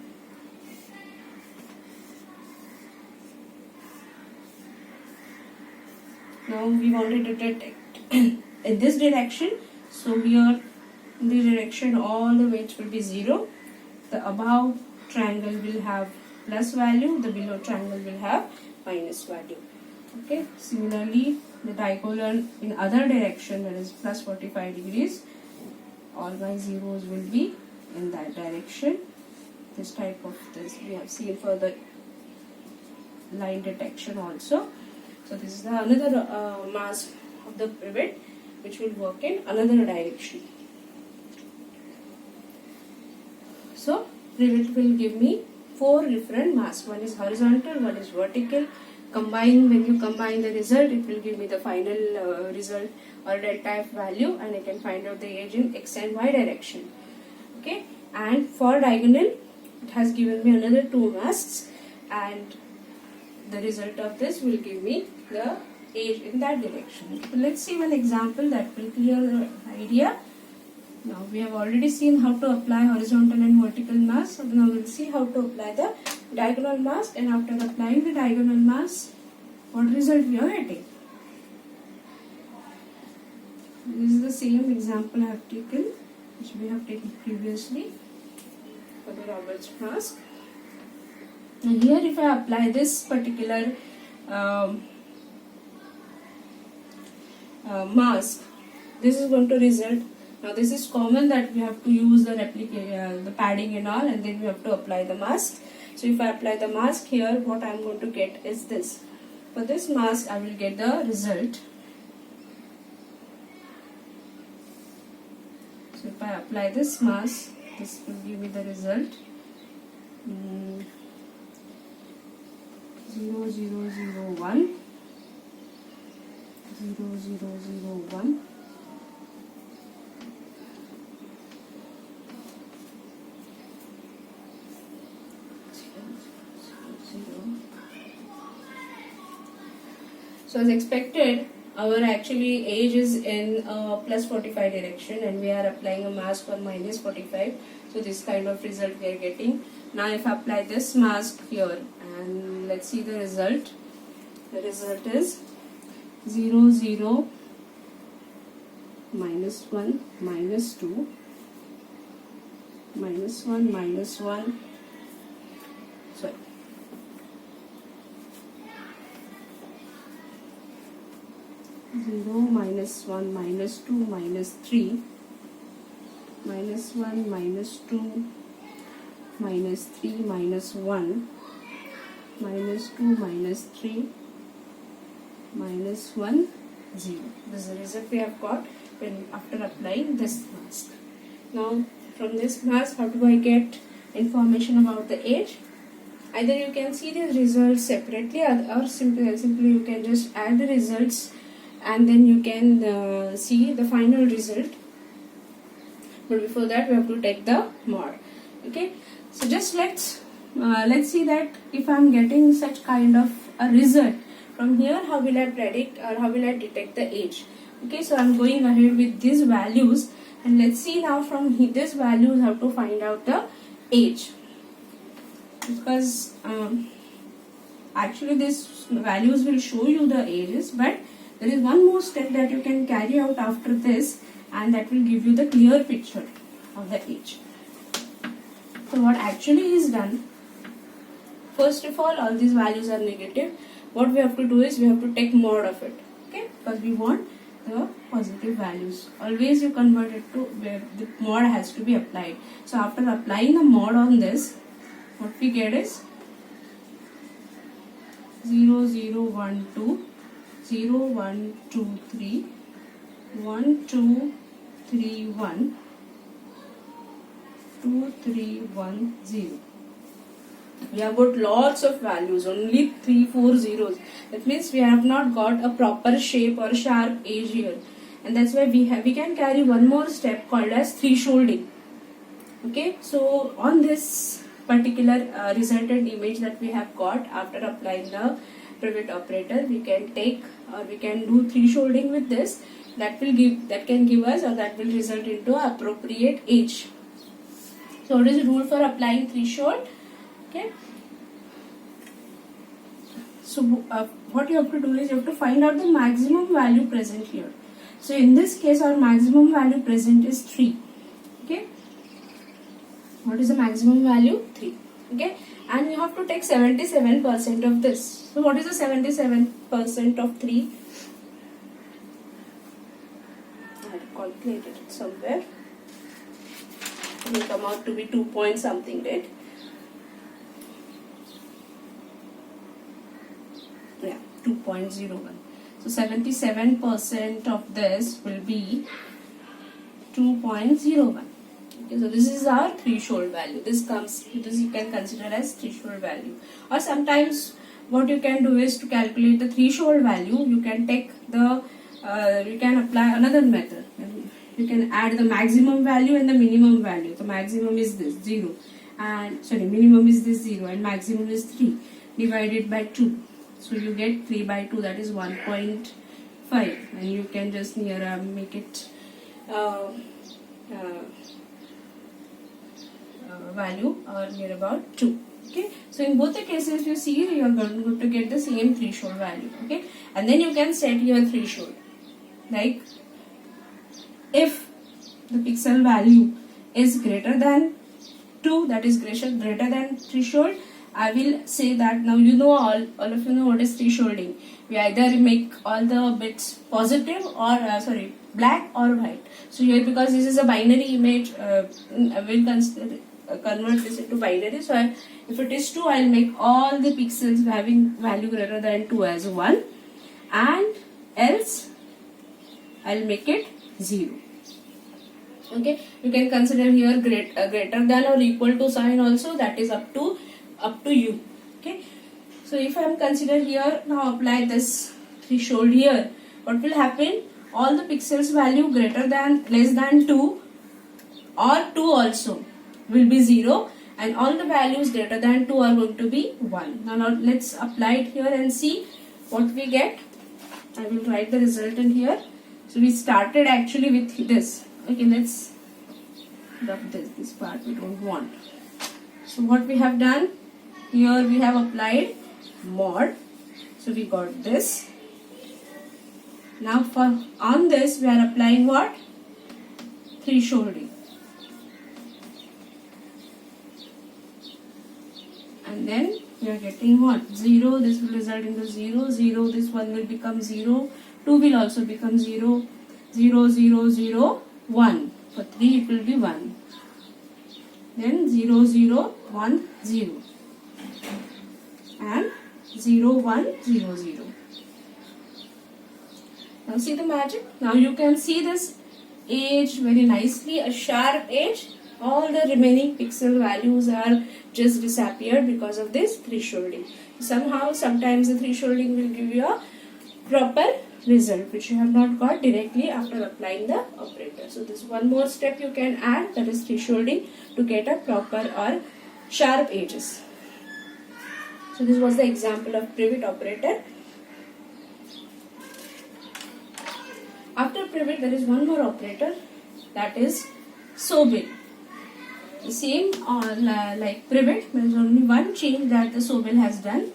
Now we wanted to detect in this direction. So here in this direction all the weights will be 0. The above triangle will have plus value, the below triangle will have minus value. Okay. Similarly, the diagonal in other direction, that is plus 45 degrees, all my zeros will be in that direction. This type of this we have seen for the line detection also. So this is the another mask of the privet which will work in another direction. So privet will give me 4 different masks. One is horizontal, one is vertical. When you combine the result, it will give me the final result or delta f value, and I can find out the edge in x and y direction. Okay, and for diagonal, it has given me another 2 masks, and the result of this will give me the edge in that direction. So let's see one example that will clear the idea. Now we have already seen how to apply horizontal and vertical mask. So now we'll see how to apply the diagonal mask, and after applying the diagonal mask, what result we are getting. This is the same example I have taken, which we have taken previously for the Roberts mask. And here if I apply this particular mask, this is going to result. Now this is common that we have to use the padding and all, and then we have to apply the mask. So if I apply the mask here, what I am going to get is this. For this mask, I will get the result. So if I apply this mask, this will give me the result. 0 0 0 1 0 0 0 1 So as expected, our actually edge is in plus 45 direction, and we are applying a mask for minus 45. So this kind of result we are getting. Now if I apply this mask here, and let's see the result. The result is 0 0 minus 1 minus 2 minus 1 minus 1. Sorry. 0 minus 1 minus 2 minus 3 minus 1 minus 2 minus 3 minus 1 minus 2 minus 3 minus 1 0. This is the result we have got when after applying this mask. Now from this mask, how do I get information about the edge? Either you can see the results separately, or simply you can just add the results and then you can see the final result. But before that we have to take the mod. Okay, so just let's see that if I am getting such kind of a result from here, how will I predict or how will I detect the age? Okay, so I am going ahead with these values, and let's see now from these values how to find out the age, because actually these values will show you the ages, but there is one more step that you can carry out after this, and that will give you the clear picture of the age. So what actually is done, first of all these values are negative. What we have to do is we have to take mod of it, okay, because we want the positive values. Always you convert it to where the mod has to be applied. So after applying the mod on this, what we get is 0 0 1 2 0 1 2 3 1 2 3 1 2 3 1 0. We have got lots of values, only 3 4 zeros. That means we have not got a proper shape or sharp edge here, and that's why we can carry one more step called as thresholding. Okay, so on this particular resultant image that we have got after applying the pivot operator, we can take or we can do thresholding with this. That can give us, or that will result into appropriate age. So what is the rule for applying threshold? Okay, so what you have to do is you have to find out the maximum value present here. So in this case our maximum value present is 3. Okay, what is the maximum value? 3. Okay, and you have to take 77% of this. So what is the 77% of 3? I have calculated it somewhere. It will come out to be 2 point something, right? Yeah, 2.01. So 77% of this will be 2.01. Okay, so this is our threshold value. This you can consider as threshold value. Or sometimes what you can do is to calculate the threshold value, you can take the you can apply another method. You can add the maximum value and the minimum value. The maximum is this 0, and minimum is this 0, and maximum is 3 divided by 2. So you get 3 by 2, that is 1.5, and you can just make it value or near about 2. Okay, so in both the cases you see you are going to get the same threshold value. Okay, and then you can set your threshold, like if the pixel value is greater than 2, that is greater than threshold, I will say that now all of you know what is thresholding. We either make all the bits positive or black or white. So here, because this is a binary image, I will convert this into binary. So if it is 2, I will make all the pixels having value greater than 2 as 1, and else I will make it 0. Okay, you can consider here greater than or equal to sign also, that is up to you. Okay, so if I am consider here, now apply this threshold here, what will happen? All the pixels value less than 2 or 2 also will be 0, and all the values greater than 2 are going to be 1. Now let's apply it here and see what we get. I will write the result in here. So we started actually with this. Okay, let's drop this part we don't want. So what we have done here, we have applied mod. So we got this. Now on this we are applying what? Thresholding. And then we are getting what? 0. This will result into 0. 0. This one will become 0. 2 will also become 0. 0 0 0 1. For 3 it will be 1. Then 0 0 1 0. And 0 1 0 0. Now see the magic. Now you can see this edge very nicely, a sharp edge. All the remaining pixel values are just disappeared because of this thresholding. Sometimes the thresholding will give you a proper result which you have not got directly after applying the operator. So this one more step you can add, that is thresholding, to get a proper or sharp edges. So this was the example of privet operator. After privet there is one more operator, that is Sobel. The same like privet, there is only one change that the Sobel has done.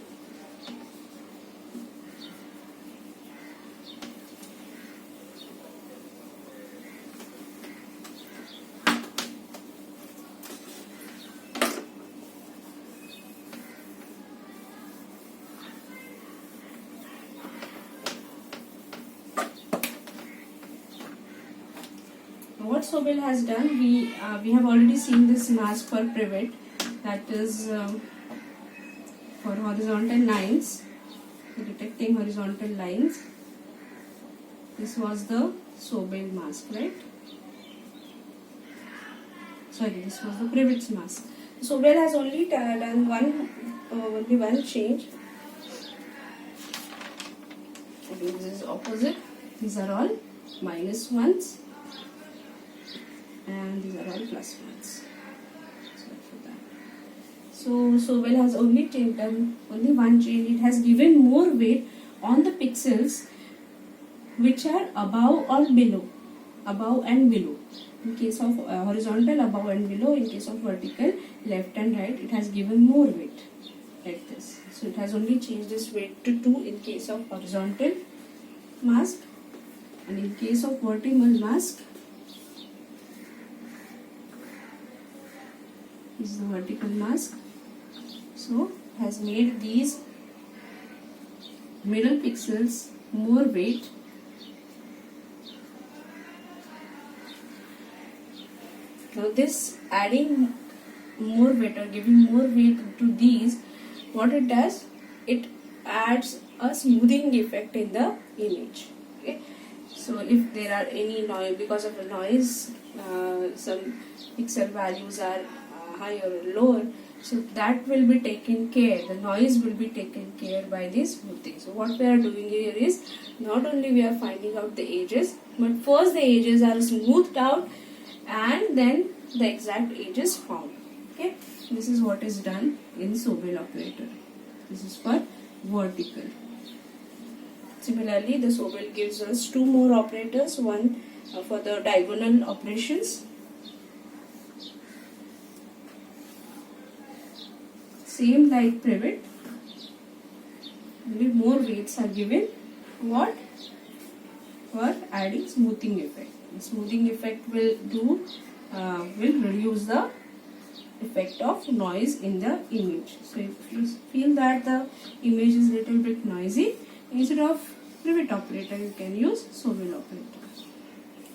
What Sobel has done, we have already seen this mask for privet, that is for horizontal lines, detecting horizontal lines. This was the Sobel mask, right? Sorry, this was the privet's mask. Sobel has only done one change. Okay, this is opposite. These are all minus ones, and these are all plus ones. So Sobel has only done only one change. It has given more weight on the pixels which are above or below, above and below. In case of horizontal, above and below. In case of vertical, left and right, it has given more weight like this. So it has only changed this weight to 2 in case of horizontal mask, and in case of vertical mask, this is the vertical mask. So has made these middle pixels more weight. Now this adding more weight or giving more weight to these, what it does, it adds a smoothing effect in the image. Okay, so if there are any noise, because of the noise, some pixel values are higher or lower, so that will be taken care, the noise will be taken care by this smoothing. So what we are doing here is, not only we are finding out the edges, but first the edges are smoothed out and then the exact edges found. Okay, this is what is done in Sobel operator. This is for vertical. Similarly, the Sobel gives us two more operators, one for the diagonal operations. Same like privet, only more weights are given. What? For adding smoothing effect. The smoothing effect will reduce the effect of noise in the image. So if you feel that the image is little bit noisy, instead of privet operator you can use Sobel operator,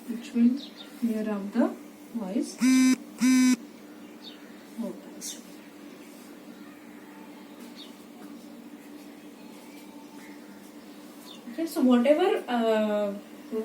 which will clear out the noise. Okay, so whatever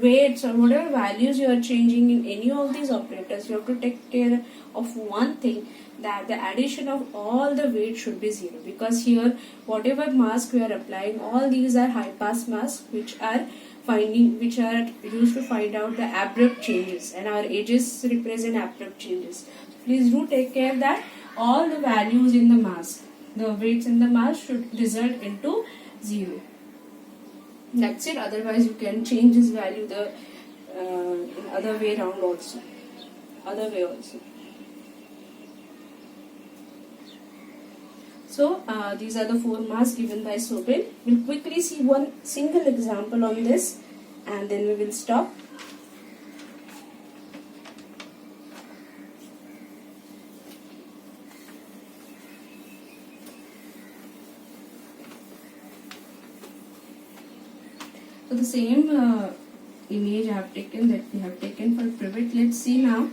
weights or whatever values you are changing in any of these operators, you have to take care of one thing, that the addition of all the weights should be 0, because here whatever mask we are applying, all these are high pass masks which are used to find out the abrupt changes, and our edges represent abrupt changes. So please do take care that all the values in the mask, the weights in the mask should result into 0. That's it. Otherwise you can change this value the in other way around also, So these are the 4 masks given by Sobel. We'll quickly see one single example on this and then we will stop. So the same image I have taken, that we have taken for privet. Let's see now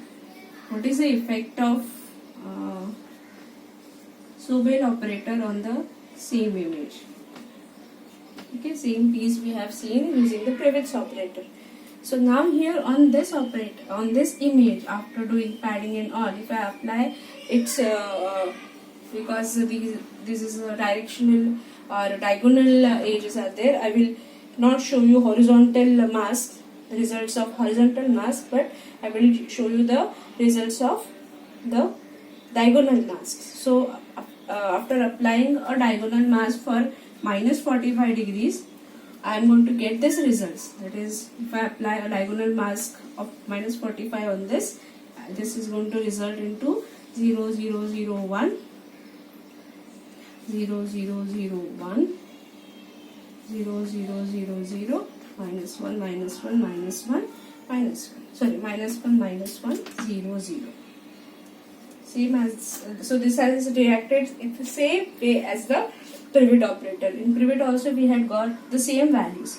what is the effect of Sobel operator on the same image. Okay, same piece we have seen using the privet's operator. So now here on this on this image, after doing padding and all, if I apply its because this is a directional or diagonal edges are there, I will not show you horizontal mask, results of horizontal mask, but I will show you the results of the diagonal mask. So after applying a diagonal mask for minus 45 degrees, I am going to get this results. That is, if I apply a diagonal mask of minus 45 on this, this is going to result into 0, 0, 0, 1, 0, 0, 0, 1, 0, 0, 0, 0, minus 1, minus 1, minus 1, minus 1. Sorry, minus 1, minus 1, 0, 0. Same as, so this has reacted in the same way as the pivot operator. In pivot also we had got the same values.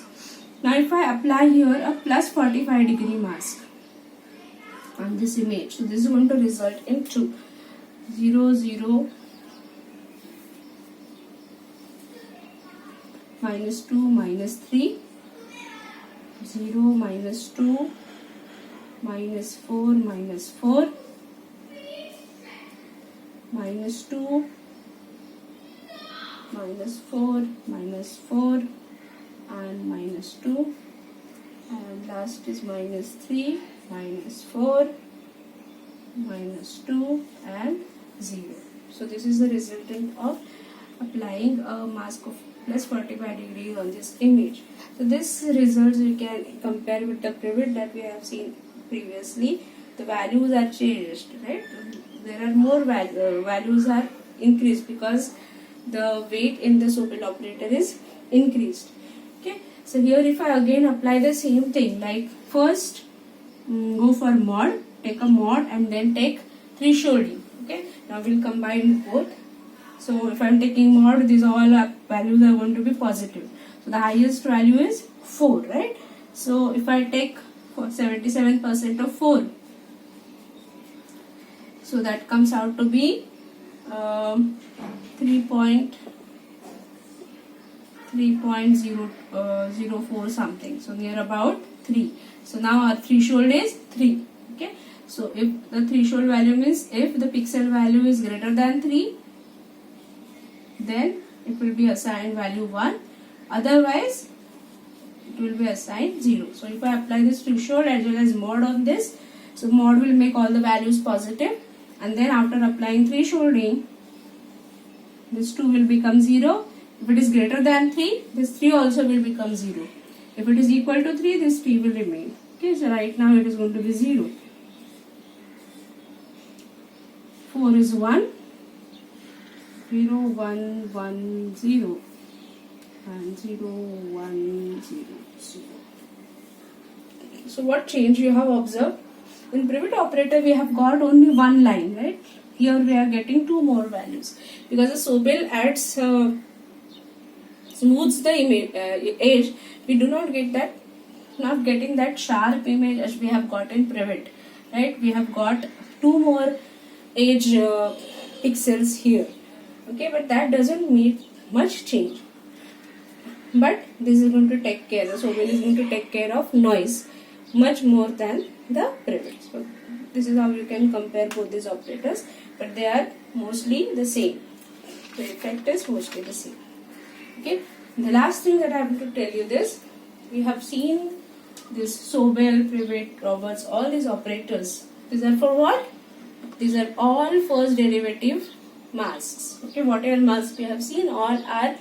Now if I apply here a plus 45 degree mask on this image, so this is going to result into 0, 0, minus 2, minus 3, 0, minus 2, minus 4, minus 4, minus 2, minus 4, minus 4, and minus 2, and last is minus 3, minus 4, minus 2, and 0. So this is the resultant of applying a mask of plus 45 degrees on this image. So this results you can compare with the pivot that we have seen previously. The values are changed, right? There are more values are increased because the weight in the Sobel operator is increased. Okay, so here if I again apply the same thing, like first go for mod, take a mod and then take thresholding. Okay, now we'll combine both. So if I am taking mod, these all values are going to be positive. So the highest value is 4, right? So if I take 77% of 4, so that comes out to be 3.004 something. So near about 3. So now our threshold is 3. Okay. So if the threshold value means if the pixel value is greater than 3, then it will be assigned value 1. Otherwise, it will be assigned 0. So if I apply this threshold as well as mod on this, so mod will make all the values positive, and then after applying thresholding, this 2 will become 0. If it is greater than 3, this 3 also will become 0. If it is equal to 3, this 3 will remain. Okay, so right now it is going to be 0. 4 is 1, 0, 1, 1, 0, and 0, 1, 0, 0. So what change you have observed? In pivot operator we have got only one line, right? Here we are getting two more values because the Sobel adds smooths the image edge. We do not get that, not getting that sharp image as we have got in pivot, right? We have got two more edge pixels here. Okay, but that doesn't make much change. But this is going to take care, the Sobel is going to take care of noise much more than the pivot. So this is how you can compare both these operators, but they are mostly the same. The effect is mostly the same. Okay. The last thing that I have to tell you this, we have seen this Sobel, pivot, Roberts, all these operators. These are for what? These are all first derivative masks. Okay, whatever masks we have seen, all are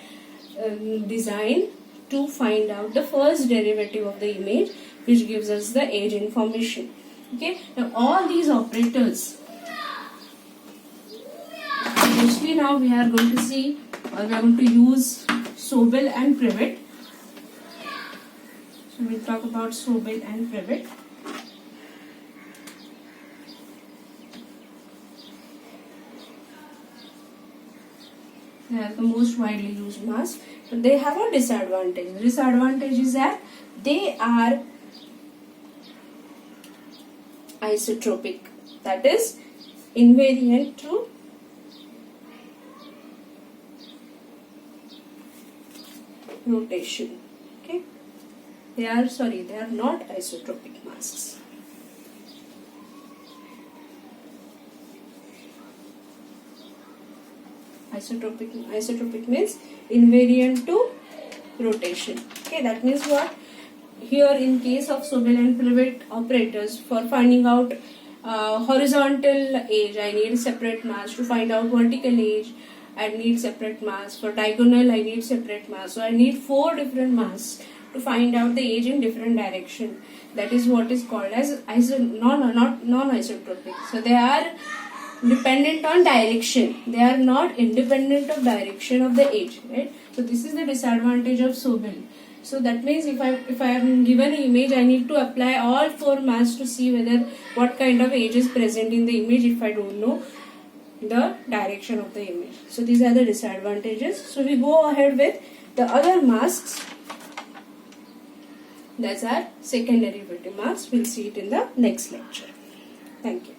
designed to find out the first derivative of the image, which gives us the edge information. Okay, now all these operators, mostly now we are going to see, or we are going to use Sobel and pivot. So we'll talk about Sobel and pivot. They are the most widely used masks, but they have a disadvantage. The disadvantage is that they are isotropic, that is invariant to rotation. Okay, They are not isotropic masks. Isotropic means invariant to rotation. Okay, that means what? Here in case of Sobel and Pivot operators, for finding out horizontal edge, I need separate mass. To find out vertical edge, I need separate mass. For diagonal, I need separate mass. So I need 4 different mass to find out the edge in different direction. That is what is called as non-isotropic. So they are dependent on direction. They are not independent of direction of the edge, right? So this is the disadvantage of Sobel. So that means if I am given an image, I need to apply all 4 mass to see whether what kind of edge is present in the image if I don't know the direction of the image. So these are the disadvantages. So we go ahead with the other masks. That's our second derivative mask. We'll see it in the next lecture. Thank you.